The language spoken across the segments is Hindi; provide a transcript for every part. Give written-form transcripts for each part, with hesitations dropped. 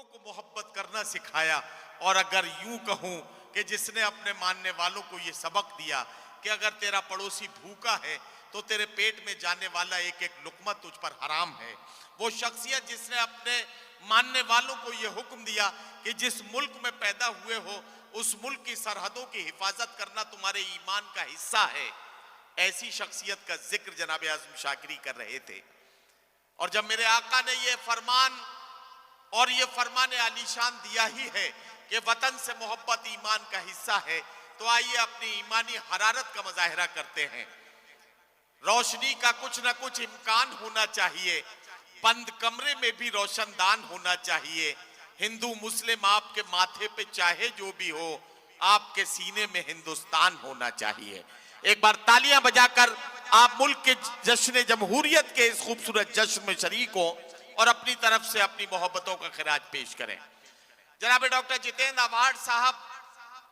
लोगों को मोहब्बत करना सिखाया। और अगर यूं कहूं कि जिसने अपने मानने वालों को यह सबक दिया कि अगर तेरा पड़ोसी भूखा है तो तेरे पेट में जाने वाला एक एक लुकमा तुझ पर हराम है, वो शख्सियत जिसने अपने मानने वालों को यह हुक्म दिया कि जिस मुल्क में पैदा हुए हो उस मुल्क की सरहदों की हिफाजत करना तुम्हारे ईमान का हिस्सा है, ऐसी शख्सियत का जिक्र जनाब आज़म शाकिरी कर रहे थे। और जब मेरे आका ने यह फरमान और ये फरमान आलीशान दिया ही है कि वतन से मोहब्बत ईमान का हिस्सा है, तो आइए अपनी ईमानी हरारत का मुजाहिरा करते हैं। रोशनी का कुछ ना कुछ इम्कान होना चाहिए, बंद कमरे में भी रोशनदान होना चाहिए। हिंदू मुस्लिम आपके माथे पे चाहे जो भी हो, आपके सीने में हिंदुस्तान होना चाहिए। एक बार तालियां बजाकर आप मुल्क के जश्न जमहूरियत के इस खूबसूरत जश्न में शरीक हो और अपनी तरफ से अपनी मोहब्बतों का खिराज पेश करें। जनाब डॉक्टर जितेंद्र अवार्ड साहब,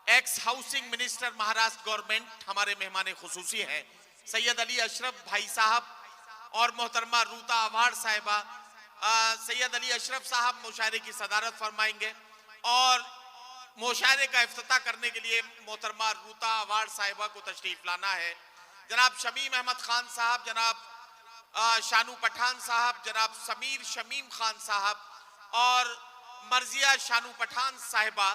x housing minister Maharashtra government, हमारे मेहमान खुसूसी हैं। सैयद अली अशरफ भाई साहब और मोहतरमा रूता अवार्ड साहिबा, सैयद अली अशरफ साहब मुशायरे की सदारत फरमाएंगे और मुशायरे का इफ्तिताह करने के लिए मोहतरमा रूता अवार्ड साहिबा को तशरीफ लाना है। जनाब शमीम अहमद खान साहब, जनाब शानू पठान साहब, जनाब समीर शमीम खान साहब और मर्जिया शानू पठान साहिबा,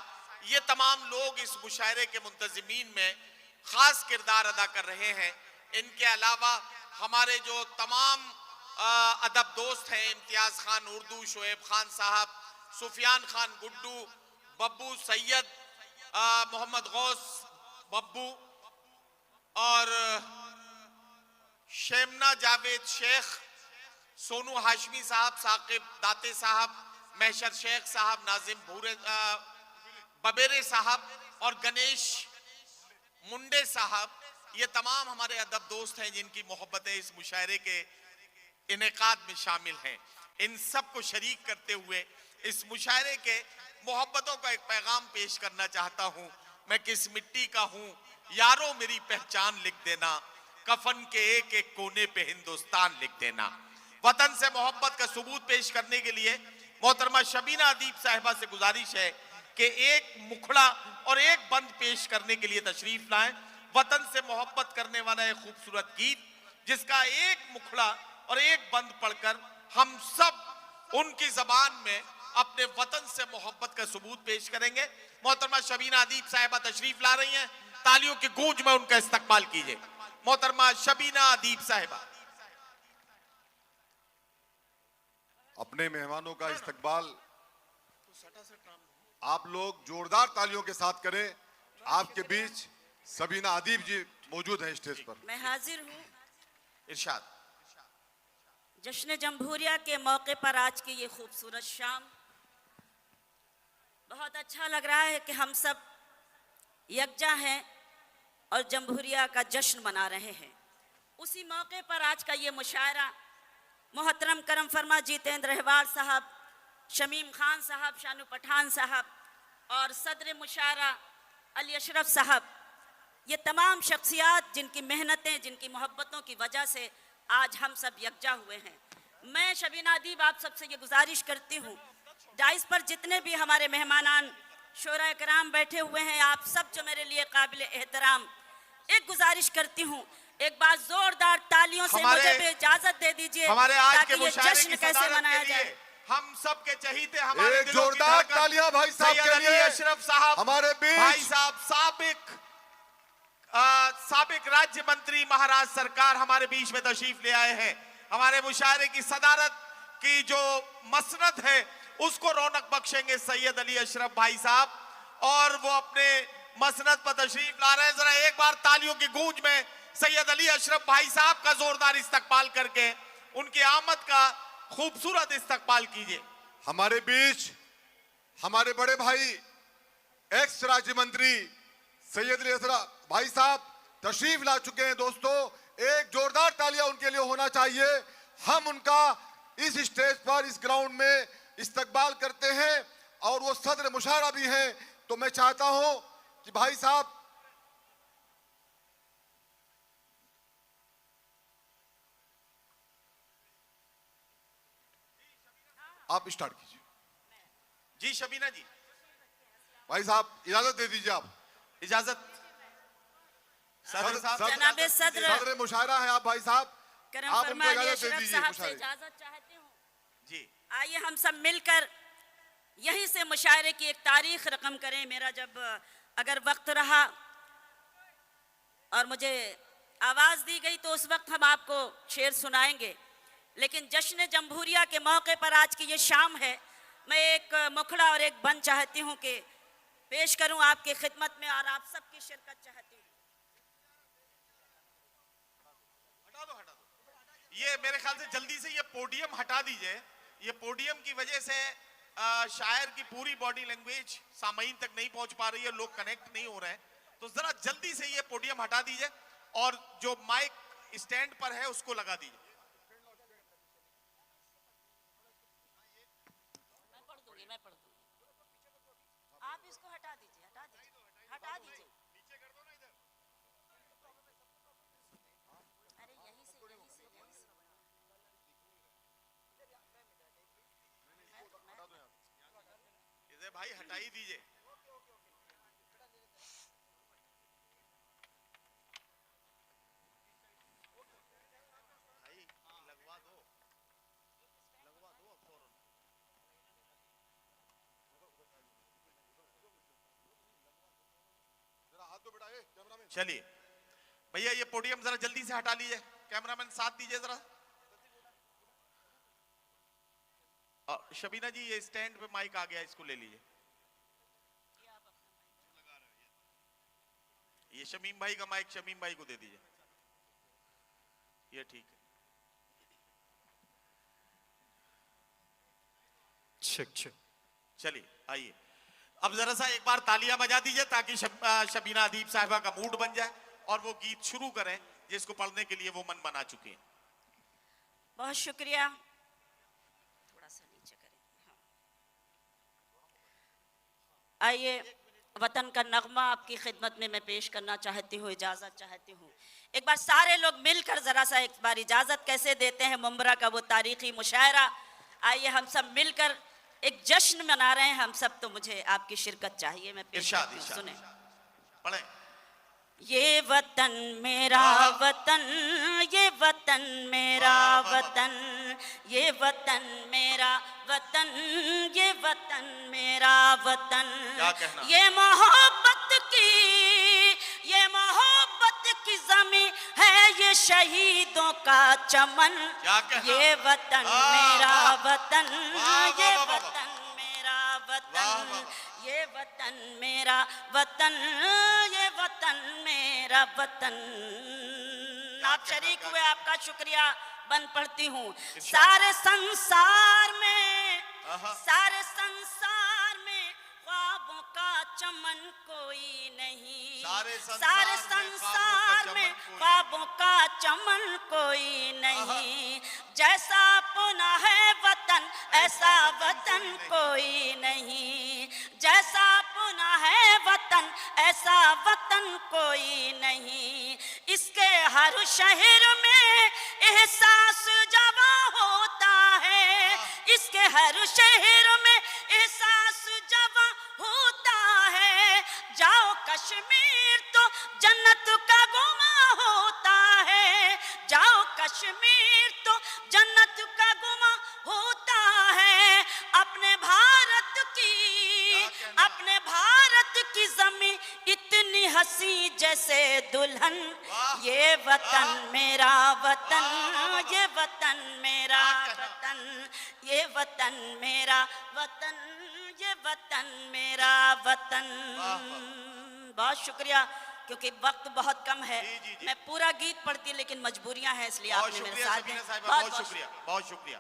ये तमाम लोग इस मुशायरे के मुंतजिमीन में खास किरदार अदा कर रहे हैं। इनके अलावा हमारे जो तमाम अदब दोस्त हैं, इम्तियाज खान उर्दू, शोएब खान साहब, सुफियान खान गुड्डू, बब्बू सैयद, मोहम्मद गौस बब्बू और शेमना जावेद शेख, सोनू हाशमी साहब, साकिब दाते साहब, महशर शेख साहब, नाजिम भूरे बबेरे साहब और गणेश मुंडे साहब, ये तमाम हमारे अदब दोस्त हैं जिनकी मोहब्बतें इस मुशायरे के इनेकाद में शामिल हैं। इन सब को शरीक करते हुए इस मुशायरे के मोहब्बतों का एक पैगाम पेश करना चाहता हूं। मैं किस मिट्टी का हूं यारो मेरी पहचान लिख देना, कफन के एक एक कोने पे हिंदुस्तान लिख देना। वतन से मोहब्बत का सबूत पेश करने के लिए मोहतरमा शबीना अदीब साहिबा से गुजारिश है कि एक मुखड़ा और एक बंद पेश करने के लिए तशरीफ लाएं। वतन से मोहब्बत करने वाला एक खूबसूरत गीत जिसका एक मुखड़ा और एक बंद पढ़कर हम सब उनकी जबान में अपने वतन से मोहब्बत का सबूत पेश करेंगे। मोहतरमा शबीना अदीब साहिबा तशरीफ ला रही हैं, तालियों की गूंज में उनका इस्तकबाल कीजिए। मोहतरमा शबीना अदीब साहिबा। अपने मेहमानों का इस्तकबाल आप लोग जोरदार तालियों के साथ करें। आपके बीच सबीना अदीब जी मौजूद हैं स्टेज पर। मैं हाजिर हूँ। इरशाद। जश्न जमहूरिया के मौके पर आज की ये खूबसूरत शाम, बहुत अच्छा लग रहा है कि हम सब यकजा हैं और जमहूरिया का जश्न मना रहे हैं। उसी मौके पर आज का ये मुशायरा मोहतरम करम फरमा जितेंद्र अहवाल साहब, शमीम खान साहब, शानू पठान साहब और सदर मुशायरा अली अशरफ साहब, ये तमाम शख्सियात जिनकी मेहनतें, जिनकी मोहब्बतों की वजह से आज हम सब यकजा हुए हैं। मैं शबीना अदीब आप सबसे ये गुजारिश करती हूँ, डाइस पर जितने भी हमारे मेहमानान शोरा कराम बैठे हुए हैं, आप सब जो मेरे लिए काबिल एहतराम, एक गुजारिश करती हूँ, एक बार जोरदार तालियों से मुझे भी इजाजत दे दीजिए हमारे आज के ताकि ये जश्न कैसे मनाया जाए। हम सब के चहीते हमारे एक जोरदार तालियां भाई साहब के लिए। अशरफ साहब हमारे बीच भाई साहब साबिक राज्य मंत्री महाराष्ट्र सरकार हमारे बीच में तशरीफ ले आए हैं। हमारे मुशायरे की सदारत की जो मसनद है उसको रौनक बख्शेंगे सैयद अली अशरफ भाई साहब और वो अपने मसनद पर तशरीफ ला रहे हैं। जरा एक बार तालियों की गूंज में सैयद अली अशरफ भाई साहब का जोरदार इस्तकबाल करके उनकी आमद का खूबसूरत इस्तकबाल कीजिए। हमारे बीच हमारे बड़े भाई एक्स राज्य मंत्री सैयद अली अशरफ भाई साहब तशरीफ ला चुके हैं। दोस्तों, एक जोरदार तालियां उनके लिए होना चाहिए। हम उनका इस स्टेज पर, इस ग्राउंड में इस्तकबाल करते हैं और वो सदर मुशायरा भी हैं। तो मैं चाहता हूं कि भाई साहब आप स्टार्ट कीजिए। जी शबीना जी, भाई साहब इजाजत दे दीजिए आप। इजाजत। सदर साहब, जनाबे सदर सदर मुशायरा है आप भाई साहब, करम आप फरमा उनको अली इजाजत दे अशरफ दीजिए साहब से मुशायरे। इजाजत चाहती हूँ। जी आइए हम सब मिलकर यहीं से मुशायरे की एक तारीख रकम करें। मेरा जब अगर वक्त रहा और मुझे आवाज़ दी गई तो उस वक्त हम आपको शेर सुनाएंगे, लेकिन जश्न जमहूरिया के मौके पर आज की ये शाम है, मैं एक मुखड़ा और एक बंद चाहती हूँ कि पेश करूँ आपकी खिदमत में और आप सबकी शिरकत चाहती हूँ। हटा दो, हटा दो। ये मेरे ख्याल से जल्दी से ये पोडियम हटा दीजिए। ये पोडियम की वजह से शायर की पूरी बॉडी लैंग्वेज सामईन तक नहीं पहुंच पा रही है, लोग कनेक्ट नहीं हो रहे हैं, तो जरा जल्दी से ये पोडियम हटा दीजिए और जो माइक स्टैंड पर है उसको लगा दीजिए। मैं पढ़ दूंगी, आप इसको हटा दीजिए, हटा दीजिए, हटा दीजिए। अरे यहीं से इसे भाई हटा ही दीजिए। भाई लगवा दो, लगवा दो अब फौरन। चलिए भैया ये पोडियम जरा जल्दी से हटा लीजिए, कैमरामैन साथ दीजिए जरा। शबीना जी ये स्टैंड पे माइक आ गया, इसको ले लीजिए। ये शमीम भाई का माइक शमीम भाई को दे दीजिए, ये ठीक है। चलिए आइए अब जरा सा एक बार तालियां बजा दीजिए ताकि शबीना अदीब साहिबा का मूड बन जाए और वो गीत शुरू करें जिसको पढ़ने के लिए वो मन बना चुकी हैं। बहुत शुक्रिया। थोड़ा सा नीचे करें। हाँ। आइए वतन का नगमा आपकी खिदमत में मैं पेश करना चाहती हूँ, इजाज़त चाहती हूँ। एक बार सारे लोग मिलकर ज़रा सा एक बार इजाज़त कैसे देते हैं मुंबरा का वो तारीख़ी मुशायरा। आइए हम सब मिलकर एक जश्न मना रहे हैं हम सब, तो मुझे आपकी शिरकत चाहिए। मैं पेश करती हूँ, सुने पढ़ें। ये वतन मेरा वतन, ये वतन मेरा वतन, ये वतन मेरा वतन, ये वतन मेरा वतन, ये मोहब्बत की ज़मीं है, ये शहीदों का चमन, ये वतन मेरा वतन, ये वतन मेरा वतन, ये वतन मेरा वतन, ये वतन मेरा वतन। आप शरीक हुए, आपका शुक्रिया बन पड़ती हूँ। सारे संसार में ख्वाबों का चमन कोई नहीं, सारे संसार में ख्वाबों का चमन कोई नहीं, जैसा अपना है वतन ऐसा वतन कोई नहीं, जैसा अपना है वतन ऐसा वतन कोई नहीं, इसके हर शहर में एहसास जवा होता है, इसके हर शहर में एहसास जवा होता है, जाओ कश्मीर तो जन्नत का गुमा होता है, जाओ कश्मीर तो जन्नत का गुमा होता है, अपने भारत की ज़मीं इतनी हंसी जैसे दुल्हन, ये वतन मेरा वतन, ये वतन मेरा वतन, ये वतन मेरा वतन, ये वतन मेरा वतन। बहुत शुक्रिया, क्योंकि वक्त बहुत कम है। मैं पूरा गीत पढ़ती लेकिन मजबूरियां हैं, इसलिए आपने मेरे साथ। बहुत शुक्रिया, बहुत शुक्रिया।